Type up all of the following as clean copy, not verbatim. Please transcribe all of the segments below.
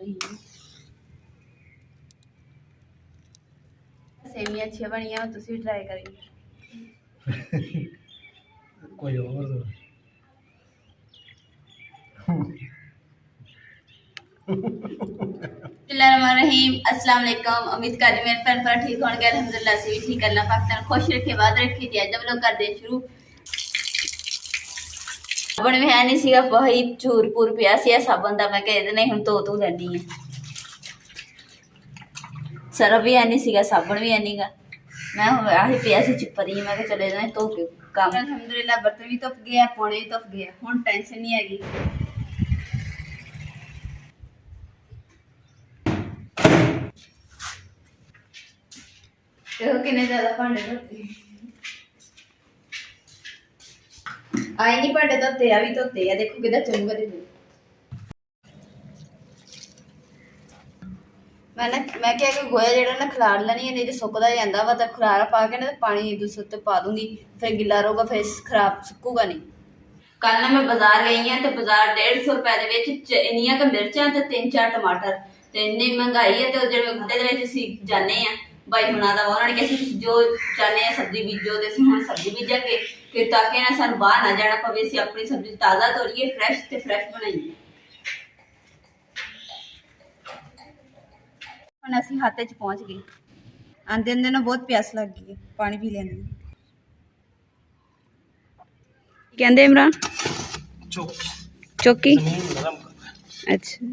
बिस्मिल्लाहिर्रहमानिर्रहीम। सेमियां अच्छी बनिया, तुसी भी ट्राई करिए। कोई और बिस्मिल्लाहिर्रहमानिर्रहीम। अस्सलाम वालेकुम। उम्मीद करदी मेरे भैन भरा ठीक होणगे। अल्हम्दुलिल्लाह से भी ठीक, अल्लाह पाक तन खुश रखे, बाद रखी। ते अज हम लोग करदे शुरू। साबन भी है नहीं सीगा, वही चूर पूर पिया सी साबन दा। मैं कह नहीं हुण धो लैनी है। सरफ भी है नहीं सीगा, साबन भी है नहीं गा। मैं आही पिया सी चिप्परी, मैं कहा चले जाए धो के काम। अल्हम्दुलिल्लाह बर्तन भी धुप गया, पौने भी धुप गया, हुण टेंशन नहीं हैगी। देखो कितने ज्यादा भांडे धोते आए नहीं, भांडे धोते आ भी धोते आ। देखो किधर चलूंगा। देखो मैं क्या कि गोया जेड़ा ना खिलार लेनी है, नहीं तो सुकदा जांदा वा। तो खलारा पा के ना पानी दूसरे उत्ते पा दूंगी, फिर गिला रहूगा, फिर खराब सुकूगा नहीं। कल ना मैं बाजार गई हाँ, तो बाजार 150 रुपए के इन्नियां क मिर्चां ते 3-4 टमाटर, ते इन्नी महंगाई है। तो जिहड़े उहदे असीं जाने आ भाई हुणां दा, उन्होंने कहा जो चाहते हैं सब्जी बीजो, तो असीं हुण सब्जी बीजांगे कि ताकि ना सानूं बाहर ना जाना पवे। असीं अपनी सब्जी ताज़ा तोड़िए, फ्रैश ते फ्रैश बनाइए। हुण असीं हाते च पहुंच गए। आंदे आंदे ना बहुत प्यास लग गई है, पानी पी लेंगे। कहंदे इमरान चौकी। अच्छा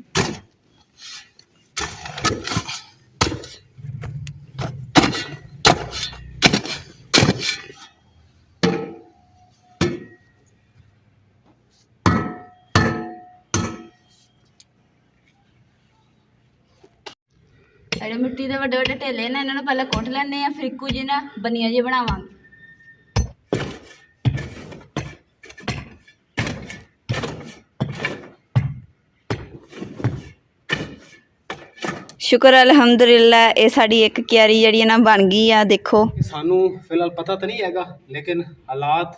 ਜਿਹੜੇ ਮਿੱਟੀ ਦੇ ਵੱਡੇ ਵੱਡੇ ਢੇਲੇ ਨੇ, ਇਹਨਾਂ ਨੂੰ ਪਹਿਲਾਂ ਕੁੱਟ ਲੈਂਦੇ ਆ, ਫਿਰ ਇੱਕੋ ਜਿਹੀ ਨਾ ਬਨੀਆਂ ਜਿਹੀ ਬਣਾਵਾਂਗੇ। शुक्र अलहमदुलिल्लाह, ये साड़ी एक क्यारी जी ना बन गई आ। देखो सानू फिलहाल पता तो नहीं हैगा, लेकिन हालात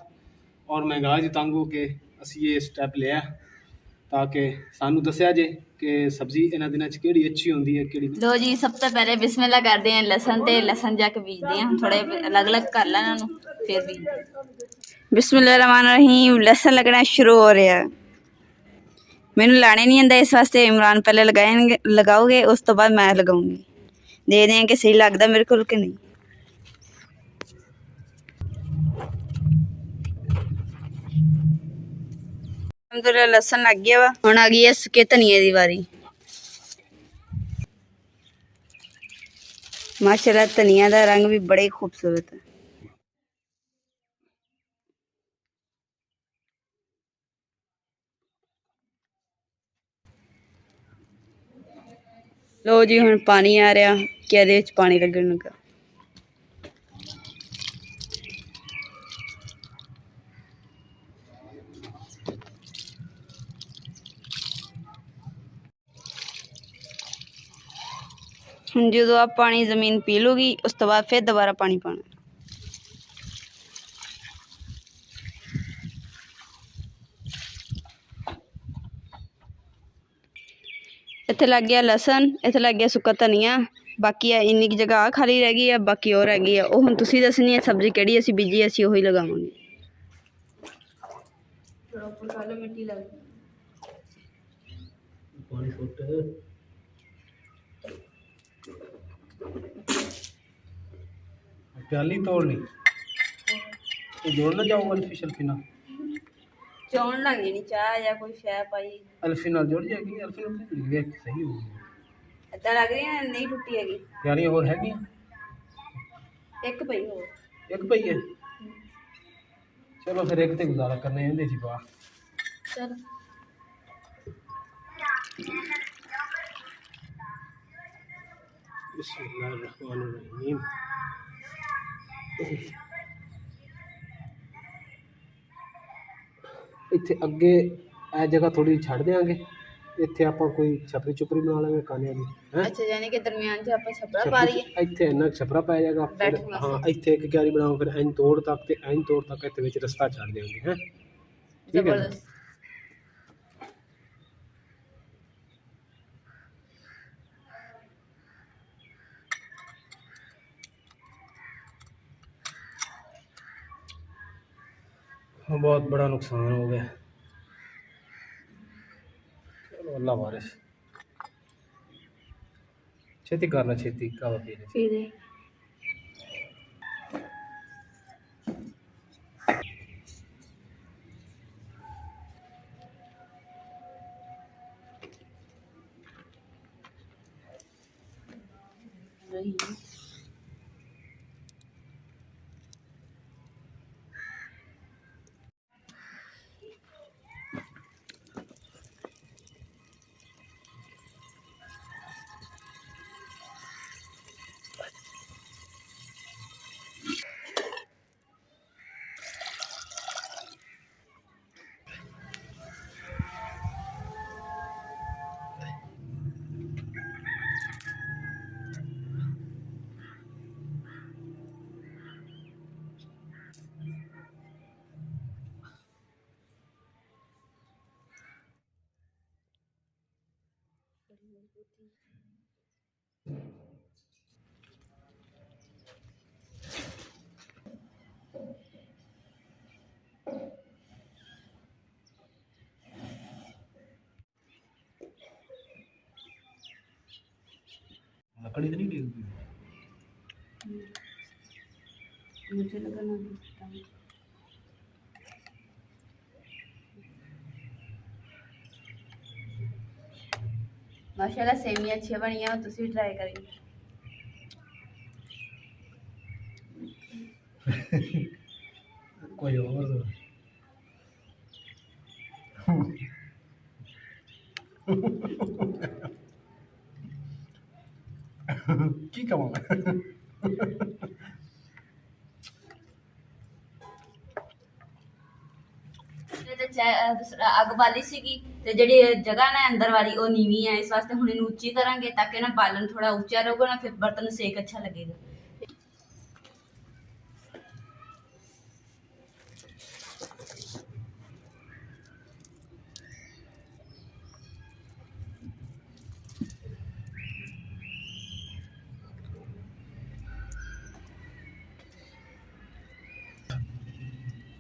और महंगाई तंग हो के असी ये स्टैप लिया ताकि सानू दसिया जे कि सब्जी इन्हां दिनां च केड़ी अच्छी होंदी है केड़ी। लो जी, सब तो पहले बिस्मिल्लाह करते हैं लसन ते लसन जाके बीजते हैं। थोड़े अलग अलग कर लेना फिर बीज। बिस्मिल्लाहिर्रहमानिर्रहीम। लसन लगना शुरू हो रहा है। मैनू लाने नहीं आंदा, इस वास्ते इमरान पहले लगाओगे, उस तो बाद मैं लगाऊंगी। दे दें कि सही लगता मेरे को कि नहीं। अलहमदुलिल्लाह लसन लग गया वा। हुण आ गई है सुके धनिए की वारी। माशाल्लाह धनिया का रंग भी बड़े खूबसूरत है। लो जी, हुण पानी आ रहा, क्यारे च पानी लगन लगा। हुण जो आप पानी जमीन पी लूगी, उस तो बाद फिर दोबारा पानी पाना। इत्थे लग गया लसन, इत्थे लग गया सुक्का धनिया। बाकी है इन्नी जगह आ खाली रह गई है, बाकी और रह गई है। वो हुण तुसीं दसनी है सब्जी किहड़ी असीं बीजी, असीं ओही लगावांगे। प्याली तोड़नी जोड़ना जाऊंगा अल्फी ना चौन लग जानी चाह या कोई शै पाई अल्फी नाल जुड़ जाएगी। अल्फी नाल देख सही होगी। इदां लग रही है नहीं टुटी हैगी। प्यालियां और हैगी एक पई हो, एक पई है। चलो फिर एक ते गुजारा करने हैं जी बा। चल बिस्मिल्लाहिर्रहमानिर्रहीम। इत्थे अगे ए जगह थोड़ी छड़ देंगे, इत्थे आपां कोई छपरी चुपरी बना लेंगे काने की। अच्छा, यानी कि दरमियान से आप छपरा पा रही है। इत्थे इन्ना छपरा पै जाएगा। हाँ, इत्थे एक क्यारी बनाओ, फिर इंज तोड़ तक ते इंज तोड़ तक इत्थे विच रस्ता छड़ देंगे। हैं ठीक है। बहुत बड़ा नुकसान हो गया। चलो अल्लाह वारिस, छेती करना, छेती कावा पीने से। फिर रही लकड़ी तो नहीं डूबी? मुझे लगा ना डूबता है। माशाल्लाह सेमियां अच्छी बनी हैं, तुसी भी ट्राई करेंगे। कोई और की ਕਵਾਂ ਅੱਗ ਬਾਲੀ ਸੀਗੀ ਤੇ ਜਿਹੜੀ ਜਗ੍ਹਾ ਨਾ ਅੰਦਰ ਵਾਲੀ ਉਹ ਨੀਵੀਂ ਹੈ, ਇਸ ਵਾਸਤੇ ਹੁਣ ਇਹਨੂੰ ਉੱਚੀ ਕਰਾਂਗੇ ਤਾਂ ਕਿ ਨਾ ਬਾਲਣ ਥੋੜਾ ਉੱਚਾ ਰਹੂਗਾ ਨਾ, ਫਿਰ ਬਰਤਨ ਨੂੰ ਸੇਕ ਅੱਛਾ ਲੱਗੇਗਾ।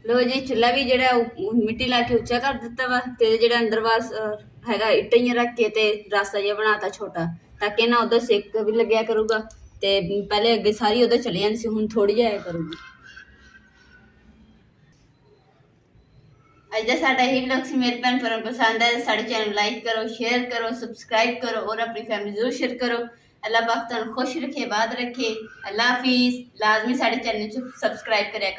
ਲੋ ਜੀ ਚੁੱਲ੍ਹਾ ਵੀ ਜਿਹੜਾ ਮਿੱਟੀ ਲਾ ਕੇ ਉੱਚਾ ਕਰ ਦਿੱਤਾ ਵਾ, ਤੇ ਜਿਹੜਾ ਅੰਦਰ ਬਾਹਰ ਹੈਗਾ ਇੱਟਾਂ ਹੀ ਰੱਖ ਕੇ ਤੇ ਰਾਸਤਾ ਜਿਹਾ ਬਣਾਤਾ ਛੋਟਾ, ਤਾਂ ਕਿ ਨਾ ਉਧਰ ਸੇਕ ਵੀ ਲੱਗਿਆ ਕਰੂਗਾ। ਤੇ ਪਹਿਲੇ ਅੱਗੇ ਸਾਰੀ ਉਧਰ ਚਲੇ ਜਾਂਦੀ ਸੀ, ਹੁਣ ਥੋੜੀ ਜਿਹੀ ਆਇਆ ਕਰੂਗੀ। ਅੱਜ ਦਾ ਸਾਡਾ ਇਹ ਵਲੌਗ ਸੀ। ਮੇਰੇ ਭੈਣ ਭਰਾ ਪਸੰਦ ਆਇਆ ਸਾਡੇ ਚੈਨਲ ਲਾਈਕ ਕਰੋ, ਸ਼ੇਅਰ ਕਰੋ, ਸਬਸਕ੍ਰਾइब करो और अपनी फैमिली जरूर शेयर करो। अल्लाह पाक तुहानू खुश रखे, बाद रखे। अल्लाह हाफिज़। लाजमी साढ़े चैनल सबसक्राइब करें।